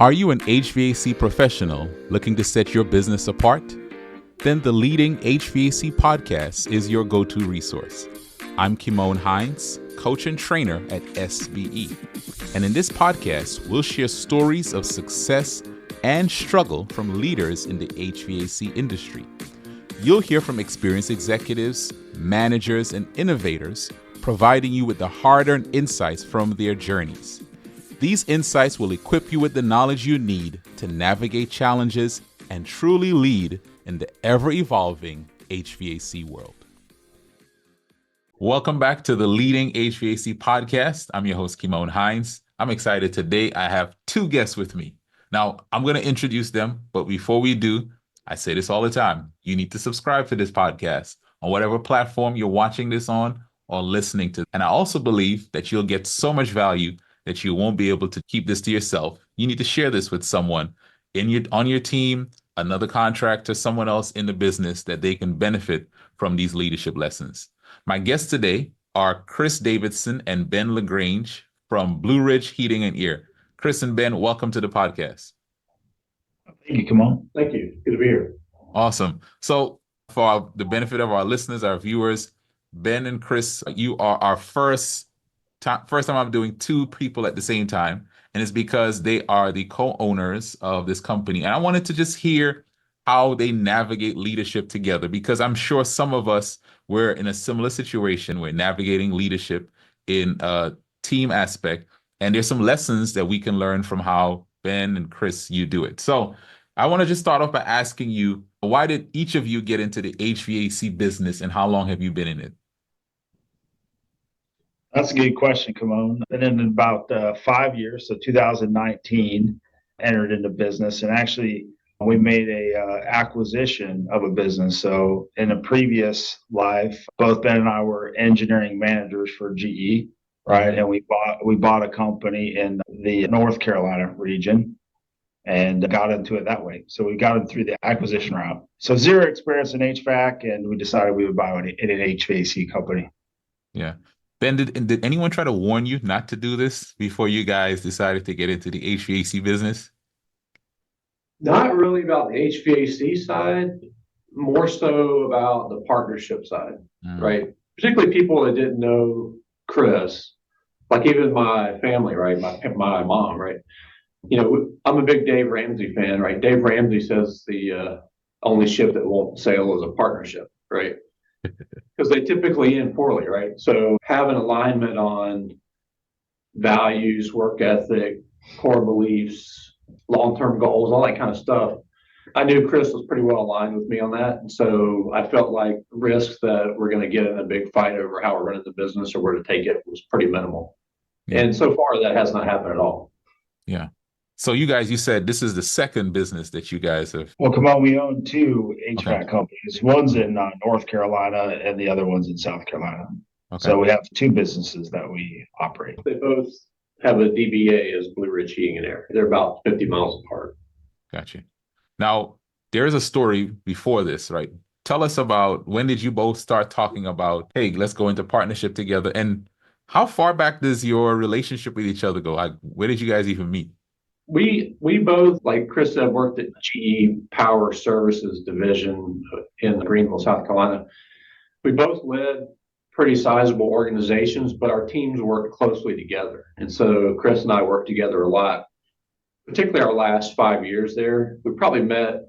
Are you an HVAC professional looking to set your business apart? Then the Leading HVAC Podcast is your go-to resource. I'm Kimon Hines, coach and trainer at SBE. And in this podcast, we'll share stories of success and struggle from leaders in the HVAC industry. You'll hear from experienced executives, managers, and innovators, providing you with the hard-earned insights from their journeys. These insights will equip you with the knowledge you need to navigate challenges and truly lead in the ever-evolving HVAC world. Welcome back to the Leading HVAC Podcast. I'm your host, Kimon Hines. I'm excited today. I have two guests with me. Now, I'm going to introduce them, but before we do, I say this all the time. You need to subscribe to this podcast on whatever platform you're watching this on or listening to. And I also believe that you'll get so much value that you won't be able to keep this to yourself. You need to share this with someone on your team, another contractor, someone else in the business that they can benefit from these leadership lessons. My guests today are Chris Davidson and Ben Lagrange from Blue Ridge Heating and Air. Chris and Ben, welcome to the podcast. Thank you. Come on. Thank you. Good to be here. Awesome. So for the benefit of our listeners, our viewers, Ben and Chris, you are our first time I'm doing two people at the same time, and it's because they are the co-owners of this company. And I wanted to just hear how they navigate leadership together, because I'm sure some of us were in a similar situation. We're navigating leadership in a team aspect, and there's some lessons that we can learn from how Ben and Chris, you do it. So I want to just start off by asking you, why did each of you get into the HVAC business, and how long have you been in it? That's a good question, Kimon. Been in about 5 years, so 2019, entered into business, and actually we made a acquisition of a business. So in a previous life, both Ben and I were engineering managers for GE, right? And we bought a company in the North Carolina region and got into it that way. So we got it through the acquisition route. So zero experience in HVAC, and we decided we would buy an HVAC company. Yeah. Ben, did anyone try to warn you not to do this before you guys decided to get into the HVAC business? Not really about the HVAC side, more so about the partnership side, right? Particularly people that didn't know Chris, like even my family, right? My mom, right? You know, I'm a big Dave Ramsey fan, right? Dave Ramsey says the only ship that won't sail is a partnership, right? Because they typically end poorly, right? So having alignment on values, work ethic, core beliefs, long-term goals, all that kind of stuff. I knew Chris was pretty well aligned with me on that. And so I felt like the risk that we're going to get in a big fight over how we're running the business or where to take it was pretty minimal. Yeah. And so far that has not happened at all. Yeah. So you said this is the second business that you guys have. Well, come on, we own two HVAC companies. One's in North Carolina and the other one's in South Carolina. Okay. So we have two businesses that we operate. They both have a DBA as Blue Ridge Heating and Air. They're about 50 miles apart. Gotcha. Now, there's a story before this, right? Tell us about, when did you both start talking about, hey, let's go into partnership together? And how far back does your relationship with each other go? Like, where did you guys even meet? We both, like Chris said, worked at GE Power Services Division in Greenville, South Carolina. We both led pretty sizable organizations, but our teams worked closely together. And so Chris and I worked together a lot, particularly our last 5 years there. We probably met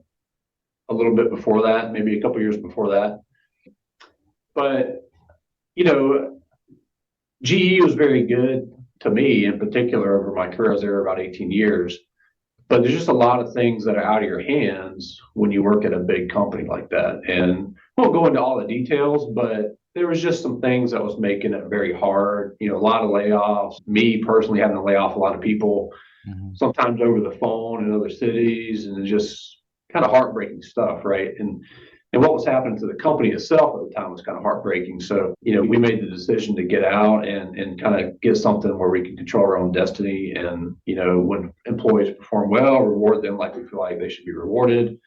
a little bit before that, maybe a couple years before that. But, you know, GE was very good to me in particular over my career. I was there about 18 years. But there's just a lot of things that are out of your hands when you work at a big company like that. And I won't go into all the details, but there was just some things that was making it very hard. You know, a lot of layoffs, me personally having to lay off a lot of people, sometimes over the phone in other cities, and just kind of heartbreaking stuff, right? And what was happening to the company itself at the time was kind of heartbreaking. So, you know, we made the decision to get out and kind of get something where we can control our own destiny. And, you know, when employees perform well, reward them like we feel like they should be rewarded.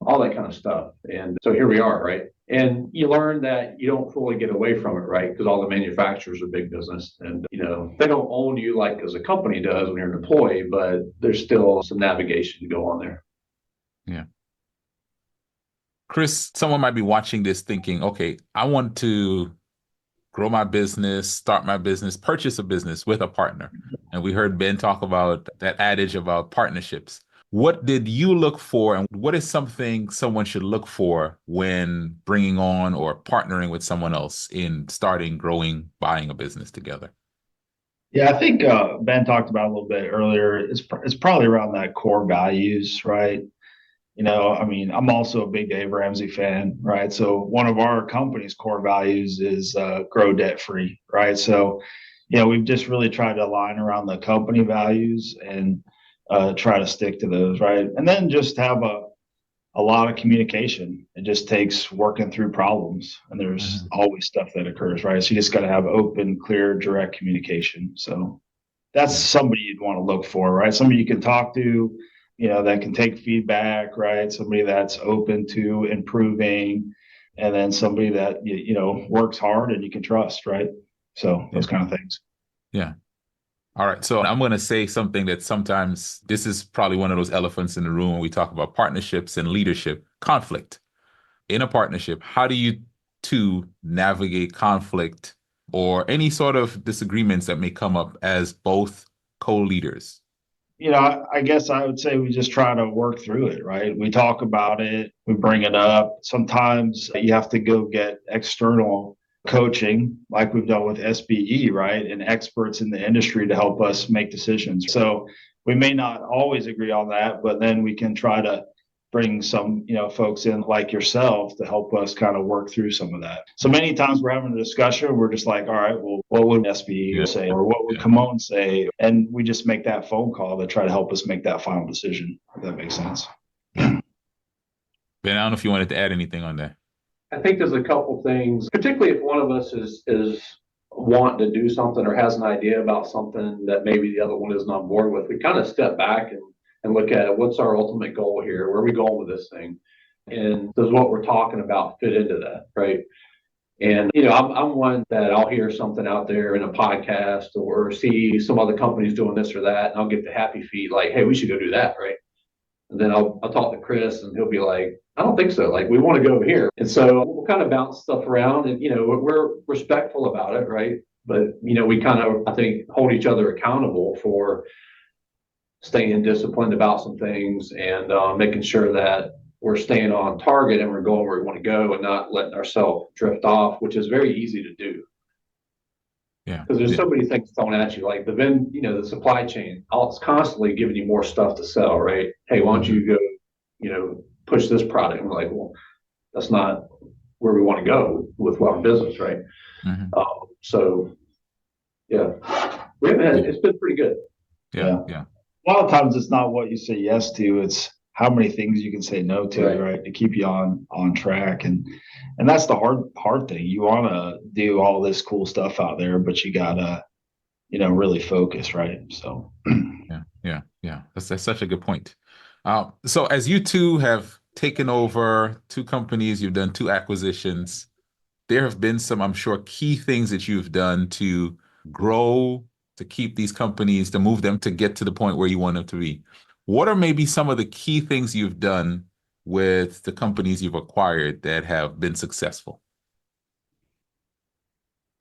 all that kind of stuff. And so here we are, right? And you learn that you don't fully get away from it, right? Because all the manufacturers are big business, and they don't own you like as a company does when you're an employee, but there's still some navigation to go on there. Yeah. Chris, someone might be watching this thinking, okay, I want to grow my business, start my business, purchase a business with a partner. And we heard Ben talk about that adage about partnerships. What did you look for, and what is something someone should look for when bringing on or partnering with someone else in starting, growing, buying a business together? Yeah, I think Ben talked about a little bit earlier. It's probably around that core values, right? I mean, I'm also a big Dave Ramsey fan, right? So one of our company's core values is grow debt free, right? So, we've just really tried to align around the company values and try to stick to those, right? And then just have a lot of communication. It just takes working through problems, and there's always stuff that occurs, right? So you just got to have open, clear, direct communication. So that's somebody you'd want to look for, right? Somebody you can talk to, that can take feedback, right? Somebody that's open to improving, and then somebody that, works hard and you can trust, right? So those kind of things. Yeah. All right. So I'm going to say something that sometimes this is probably one of those elephants in the room when we talk about partnerships and leadership. Conflict in a partnership. How do you two navigate conflict or any sort of disagreements that may come up as both co-leaders? I guess I would say we just try to work through it, right? We talk about it, we bring it up. Sometimes you have to go get external coaching, like we've done with SBE, right? And experts in the industry to help us make decisions. So we may not always agree on that, but then we can try to bring some, folks in like yourself to help us kind of work through some of that. So many times we're having a discussion, we're just like, all right, well, what would SBE say, or what would Kimon say? And we just make that phone call to try to help us make that final decision, if that makes sense. Ben, I don't know if you wanted to add anything on that. I think there's a couple things, particularly if one of us is wanting to do something or has an idea about something that maybe the other one isn't on board with. We kind of step back and look at it. What's our ultimate goal here? Where are we going with this thing? And does what we're talking about fit into that, right? And, I'm one that I'll hear something out there in a podcast or see some other companies doing this or that, and I'll get the happy feet like, hey, we should go do that, right? And then I'll talk to Chris, and he'll be like, I don't think so. Like, we want to go here. And so we'll kind of bounce stuff around, and, we're respectful about it, right? But, we kind of, I think, hold each other accountable for staying disciplined about some things and making sure that we're staying on target and we're going where we want to go and not letting ourselves drift off, which is very easy to do. Yeah. Because there's so many things thrown at you, like the supply chain. It's constantly giving you more stuff to sell, right? Hey, why don't you go, push this product? And we're like, well, that's not where we want to go with our business, right? So, yeah, it's been pretty good. Yeah. A lot of times it's not what you say yes to, it's how many things you can say no to, right? To keep you on track. And that's the hard thing. You want to do all this cool stuff out there, but you gotta, really focus, right? So yeah. That's such a good point. So as you two have taken over two companies, you've done two acquisitions, there have been some, I'm sure, key things that you've done to grow, to keep these companies, to move them to get to the point where you want them to be. What are maybe some of the key things you've done with the companies you've acquired that have been successful?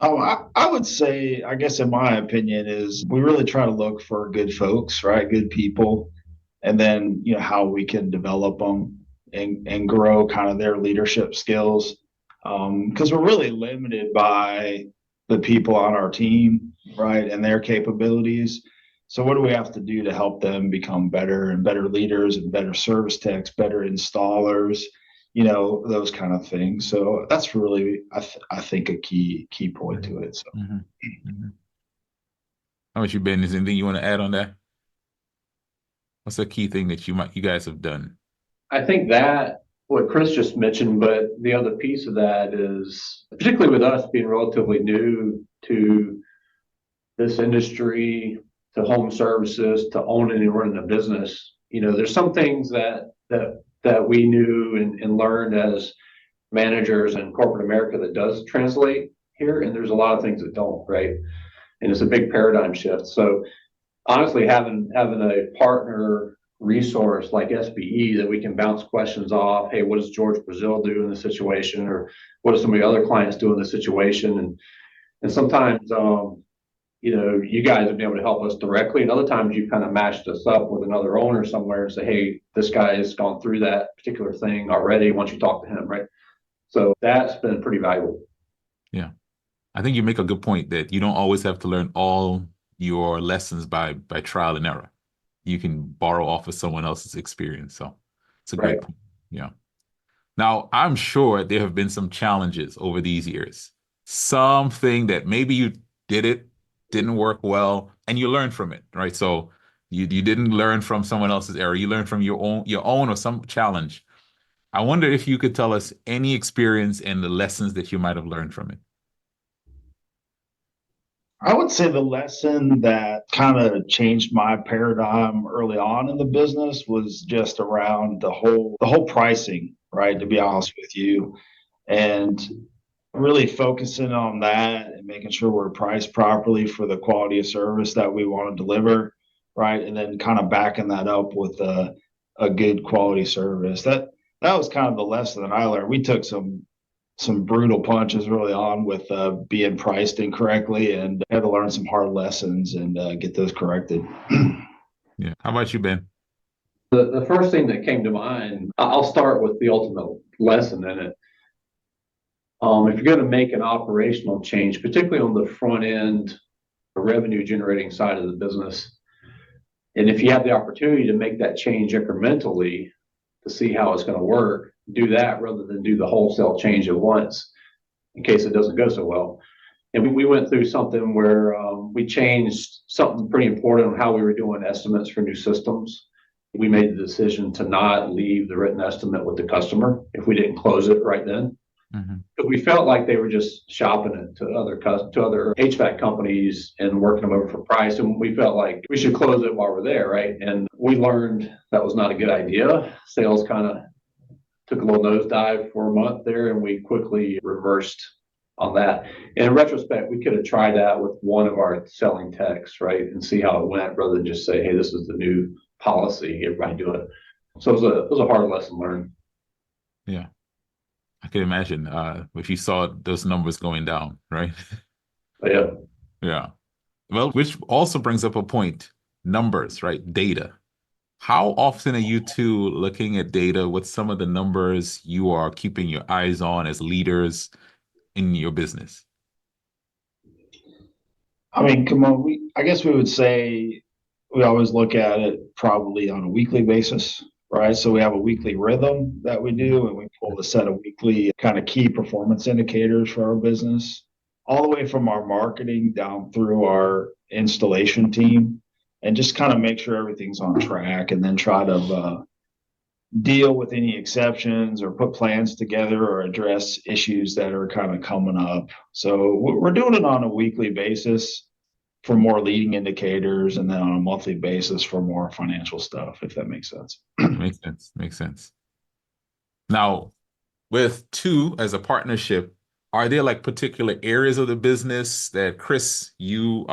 I would say, I guess in my opinion, is we really try to look for good folks, right? Good people, and then, how we can develop them and grow kind of their leadership skills. Because we're really limited by the people on our team, right? And their capabilities. So what do we have to do to help them become better and better leaders and better service techs, better installers, those kind of things. So that's really, I think, a key point to it. So, How about you, Ben? Is there anything you want to add on that? What's the key thing that you guys have done? I think that what Chris just mentioned, but the other piece of that is, particularly with us being relatively new to this industry, to home services, to owning and running a business, there's some things that that we knew and learned as managers in corporate America that does translate here. And there's a lot of things that don't, right? And it's a big paradigm shift. So honestly, having a partner resource like SBE that we can bounce questions off. Hey, what does George Brazil do in this situation? Or what do some of the other clients do in this situation? And sometimes, you guys have been able to help us directly. And other times you kind of matched us up with another owner somewhere and say, hey, this guy has gone through that particular thing already. Why don't you talk to him, right? So that's been pretty valuable. Yeah. I think you make a good point that you don't always have to learn all your lessons by trial and error. You can borrow off of someone else's experience. So it's a great point. Yeah. Now, I'm sure there have been some challenges over these years. Something that maybe you didn't work well, and you learned from it, right? So you didn't learn from someone else's error. You learned from your own or some challenge. I wonder if you could tell us any experience and the lessons that you might have learned from it. I would say the lesson that kind of changed my paradigm early on in the business was just around the whole pricing, right? To be honest with you, and really focusing on that and making sure we're priced properly for the quality of service that we want to deliver, right? And then kind of backing that up with a good quality service. That was kind of the lesson that I learned. We took some brutal punches early on with being priced incorrectly, and had to learn some hard lessons and get those corrected. Yeah. How about you, Ben? The first thing that came to mind, I'll start with the ultimate lesson in it. If you're going to make an operational change, particularly on the front end, revenue generating side of the business, and if you have the opportunity to make that change incrementally to see how it's going to work, do that rather than do the wholesale change at once in case it doesn't go so well. And we went through something where we changed something pretty important on how we were doing estimates for new systems. We made the decision to not leave the written estimate with the customer if we didn't close it right then. Mm-hmm. But we felt like they were just shopping it to other HVAC companies and working them over for price. And we felt like we should close it while we're there, right? And we learned that was not a good idea. Sales kind of took a little nosedive for a month there, and we quickly reversed on that. And in retrospect, we could have tried that with one of our selling techs, right, and see how it went rather than just say, hey, this is the new policy, everybody do it. So it was a hard lesson learned. Yeah. I can imagine if you saw those numbers going down, right? Yeah. Yeah. Well, which also brings up a point, numbers, right? Data. How often are you two looking at data? What's some of the numbers you are keeping your eyes on as leaders in your business? I mean, come on, I guess we would say we always look at it probably on a weekly basis, right? So we have a weekly rhythm that we do, and we pull a set of weekly kind of key performance indicators for our business, all the way from our marketing down through our installation team, and just kind of make sure everything's on track, and then try to deal with any exceptions or put plans together or address issues that are kind of coming up. So we're doing it on a weekly basis for more leading indicators, and then on a monthly basis for more financial stuff, if that makes sense. Makes sense. Makes sense. Now, with two as a partnership, are there like particular areas of the business that Chris, you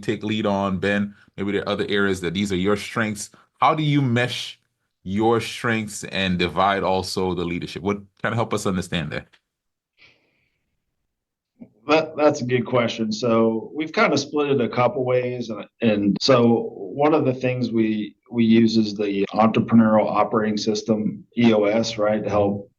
take lead on? Ben, maybe there are other areas that these are your strengths. How do you mesh your strengths and divide also the leadership? What kind of help us understand that? That's a good question. So we've kind of split it a couple ways, and so one of the things we use is the entrepreneurial operating system, EOS, right, to help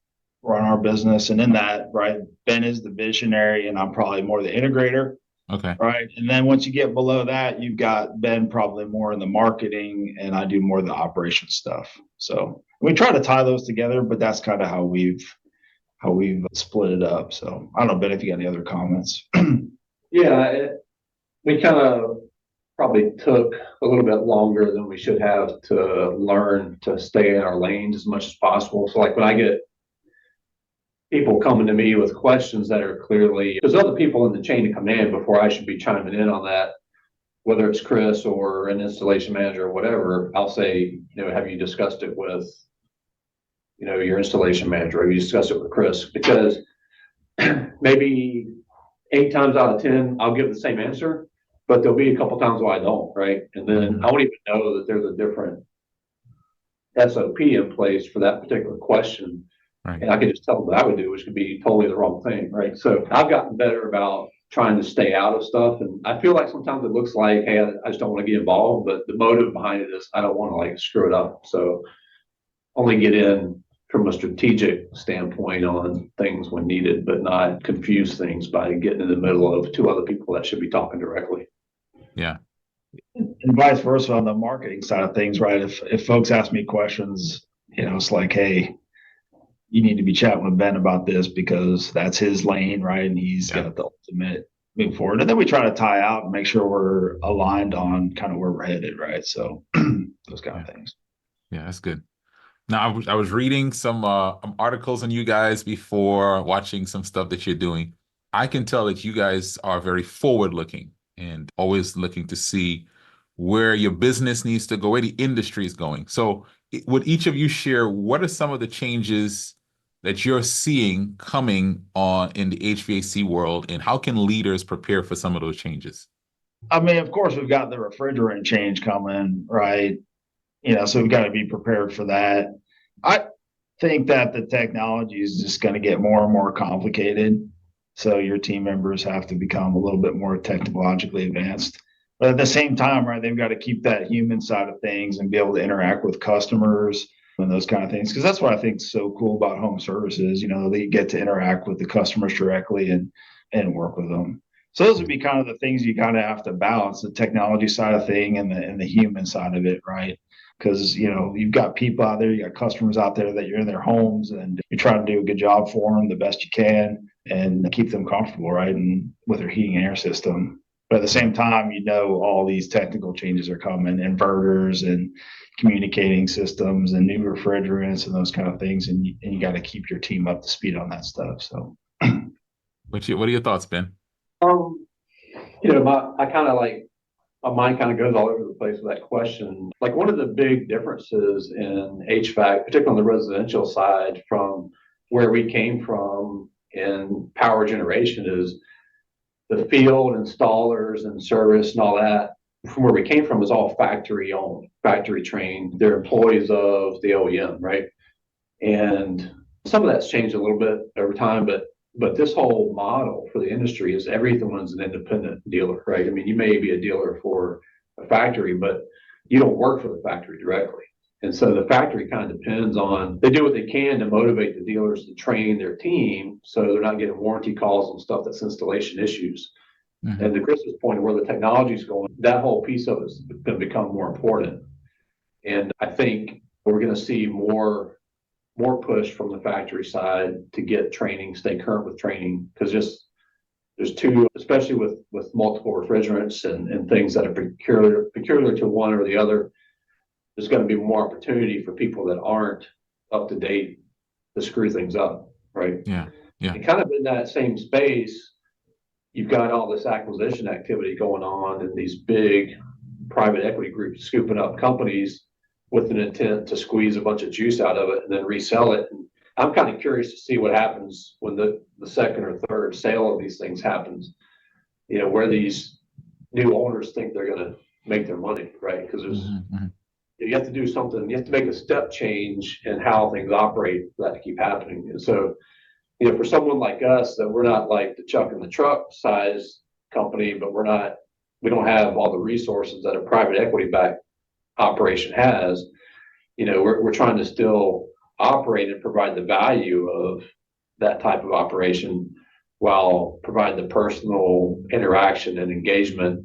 run our business. And in that, right, Ben is the visionary, and I'm probably more the integrator. Okay. Right. And then once you get below that, you've got Ben probably more in the marketing, and I do more of the operation stuff. So we try to tie those together, but that's kind of how we've split it up. So I don't know, Ben, if you got any other comments. Yeah, we kind of probably took a little bit longer than we should have to learn to stay in our lanes as much as possible. So like when I get people coming to me with questions that are clearly, there's other people in the chain of command before I should be chiming in on that, whether it's Chris or an installation manager or whatever, I'll say, have you discussed it with your installation manager, or you discuss it with Chris, because maybe 8 times out of 10, I'll give the same answer, but there'll be a couple times where I don't, right? And then I won't even know that there's a different SOP in place for that particular question. Right. And I could just tell them what I would do, which could be totally the wrong thing, right? So I've gotten better about trying to stay out of stuff. And I feel like sometimes it looks like, hey, I just don't want to get involved, but the motive behind it is I don't want to like screw it up. So only get in from a strategic standpoint on things when needed, but not confuse things by getting in the middle of two other people that should be talking directly. Yeah. And vice versa on the marketing side of things, right? If folks ask me questions, it's like, hey, you need to be chatting with Ben about this because that's his lane, right? And he's got the ultimate move forward. And then we try to tie out and make sure we're aligned on kind of where we're headed, right? So those kind of things. Yeah, that's good. Now, I was reading some articles on you guys before, watching some stuff that you're doing. I can tell that you guys are very forward-looking and always looking to see where your business needs to go, where the industry is going. So would each of you share what are some of the changes that you're seeing coming on in the HVAC world, and how can leaders prepare for some of those changes? I mean, of course, we've got the refrigerant change coming, right? So we've got to be prepared for that. I think that the technology is just going to get more and more complicated. So your team members have to become a little bit more technologically advanced. But at the same time, right, they've got to keep that human side of things and be able to interact with customers and those kind of things. Because that's what I think is so cool about home services. They get to interact with the customers directly and work with them. So those would be kind of the things you kind of have to balance, the technology side of thing and the human side of it, right? Because you've got people out there, you got customers out there that you're in their homes, and you're trying to do a good job for them the best you can and keep them comfortable, right? And with their heating and air system. But at the same time, all these technical changes are coming, inverters and communicating systems and new refrigerants and those kind of things. And you got to keep your team up to speed on that stuff. So what are your thoughts, Ben? My mind kind of goes all over the place with that question. Like, one of the big differences in HVAC, particularly on the residential side, from where we came from in power generation, is the field installers and service and all that. From where we came from is all factory owned, factory trained. They're employees of the OEM, right? And some of that's changed a little bit over time, but this whole model for the industry is everyone's an independent dealer, right? I mean, you may be a dealer for a factory, but you don't work for the factory directly. And so the factory kind of depends on, they do what they can to motivate the dealers to train their team so they're not getting warranty calls and stuff that's installation issues. Mm-hmm. And to Chris's point, where the technology is going, that whole piece of it is going to become more important. And I think we're going to see more push from the factory side to get training, stay current with training, because there's two, especially with multiple refrigerants and things that are peculiar to one or the other. There's going to be more opportunity for people that aren't up to date to screw things up, right? Yeah. And kind of in that same space, you've got all this acquisition activity going on and these big private equity groups scooping up companies with an intent to squeeze a bunch of juice out of it and then resell it. And I'm kind of curious to see what happens when the second or third sale of these things happens, where these new owners think they're going to make their money, right? Because you have to do something, you have to make a step change in how things operate for that to keep happening. And so, for someone like us, that we're not like the Chuck in the truck size company, but we don't have all the resources that a private equity backed operation has, we're trying to still operate and provide the value of that type of operation while providing the personal interaction and engagement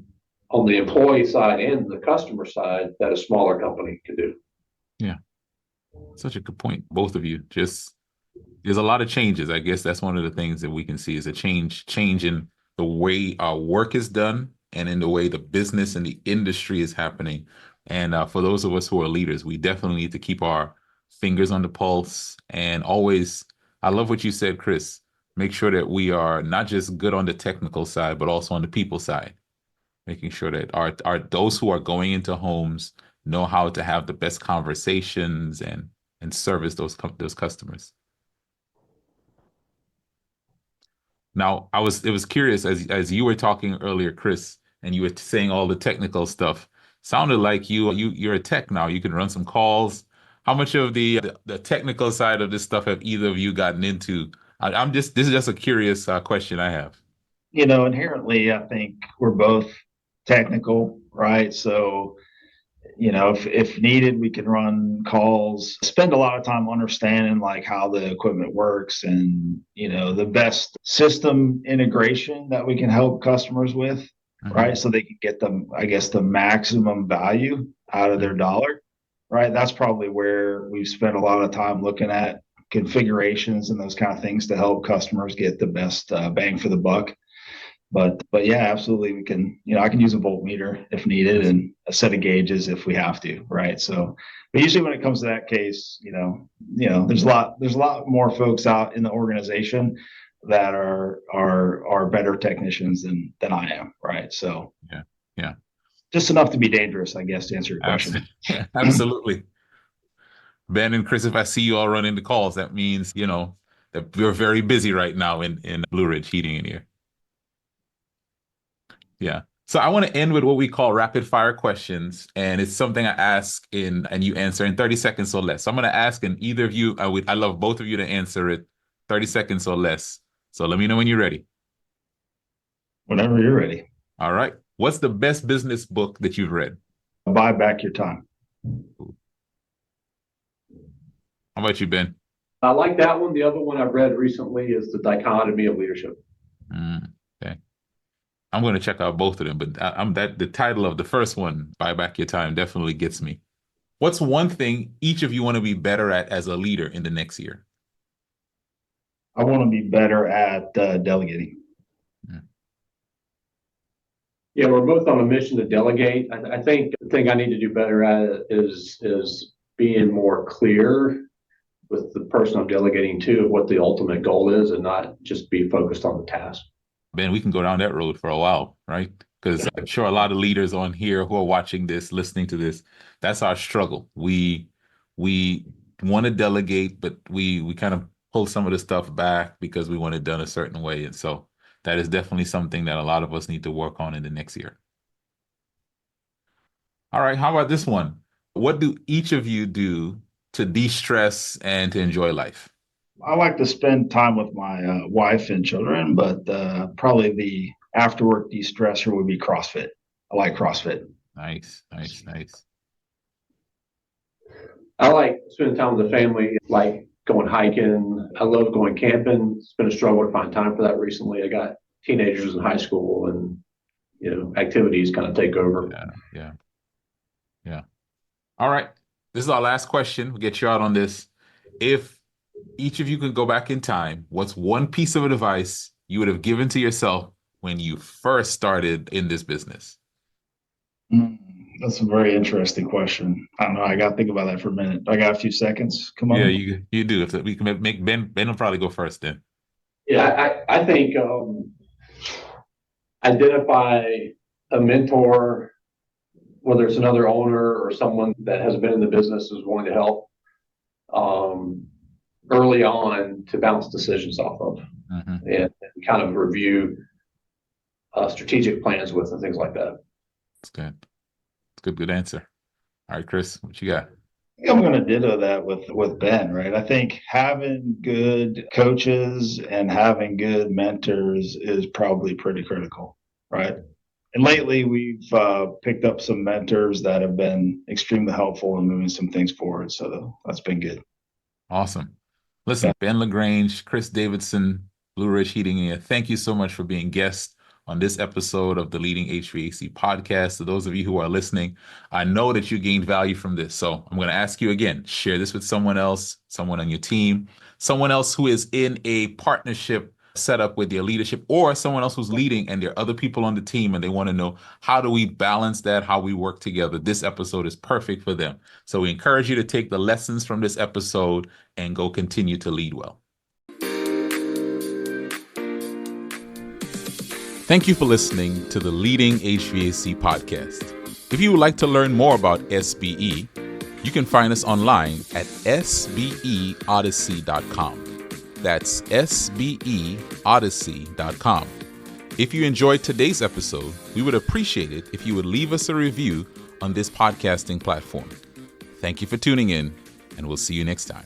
on the employee side and the customer side that a smaller company can do. Yeah. Such a good point, both of you. Just, there's a lot of changes. I guess that's one of the things that we can see is a change in the way our work is done and in the way the business and the industry is happening. And for those of us who are leaders, we definitely need to keep our fingers on the pulse and always, I love what you said, Chris, make sure that we are not just good on the technical side, but also on the people side, making sure that our those who are going into homes know how to have the best conversations and and service those customers. Now, it was curious as you were talking earlier, Chris, and you were saying all the technical stuff. Sounded like you're a tech now. You can run some calls. How much of the technical side of this stuff have either of you gotten into? This is just a curious question I have. Inherently, I think we're both technical, right? So, if needed, we can run calls, spend a lot of time understanding like how the equipment works and, the best system integration that we can help customers with, right? So they can get them, I guess, the maximum value out of their dollar, right? That's probably where we've spent a lot of time looking at configurations and those kind of things to help customers get the best bang for the buck. But yeah, absolutely. We can, I can use a voltmeter if needed and a set of gauges if we have to. Right. So, but usually when it comes to that case, there's a lot more folks out in the organization that are better technicians than I am. Right. So yeah. Just enough to be dangerous, I guess, to answer your question. Absolutely. Ben and Chris, if I see you all run into calls, that means, that we're very busy right now in Blue Ridge Heating in here. Yeah. So I want to end with what we call rapid fire questions. And it's something I ask and you answer in 30 seconds or less. So I'm going to ask, and either of you, I love both of you to answer it 30 seconds or less. So let me know when you're ready. Whenever you're ready. All right. What's the best business book that you've read? Buy Back Your Time. How about you, Ben? I like that one. The other one I've read recently is The Dichotomy of Leadership. Okay. I'm going to check out both of them, but the title of the first one, Buy Back Your Time, definitely gets me. What's one thing each of you want to be better at as a leader in the next year? I want to be better at delegating. Yeah, we're both on a mission to delegate. I think the thing I need to do better at is being more clear with the person I'm delegating to what the ultimate goal is and not just be focused on the task. Ben, we can go down that road for a while, right? Because I'm sure a lot of leaders on here who are watching this, listening to this, that's our struggle. We want to delegate, but we kind of pull some of the stuff back because we want it done a certain way. And so that is definitely something that a lot of us need to work on in the next year. All right, how about this one? What do each of you do to de-stress and to enjoy life? I like to spend time with my wife and children, but probably the after work de-stressor would be CrossFit. I like CrossFit. Nice. I like spending time with the family, like going hiking. I love going camping. It's been a struggle to find time for that recently. I got teenagers in high school and, activities kind of take over. Yeah. All right. This is our last question. We'll get you out on this. If each of you could go back in time, what's one piece of advice you would have given to yourself when you first started in this business? That's a very interesting question. I don't know. I got to think about that for a minute. I got a few seconds. Come on. Yeah, you do. If we can make Ben will probably go first then. Yeah, I think identify a mentor, whether it's another owner or someone that has been in the business is willing to help early on to bounce decisions off of and kind of review strategic plans with and things like that. That's good. Good answer. All right, Chris, what you got? I'm going to ditto that with Ben, right? I think having good coaches and having good mentors is probably pretty critical, right? And lately we've picked up some mentors that have been extremely helpful in moving some things forward. So that's been good. Awesome. Listen, Ben Lagrange, Chris Davidson, Blue Ridge Heating, thank you so much for being guests on this episode of the Leading HVAC Podcast. To those of you who are listening, I know that you gained value from this. So I'm going to ask you again, share this with someone else, someone on your team, someone else who is in a partnership setup with their leadership, or someone else who's leading and there are other people on the team and they want to know, how do we balance that, how we work together? This episode is perfect for them. So we encourage you to take the lessons from this episode and go continue to lead well. Thank you for listening to the Leading HVAC Podcast. If you would like to learn more about SBE, You can find us online at sbeodyssey.com. That's sbeodyssey.com. If you enjoyed today's episode, we would appreciate it if you would leave us a review on this podcasting platform. Thank you for tuning in, and we'll see you next time.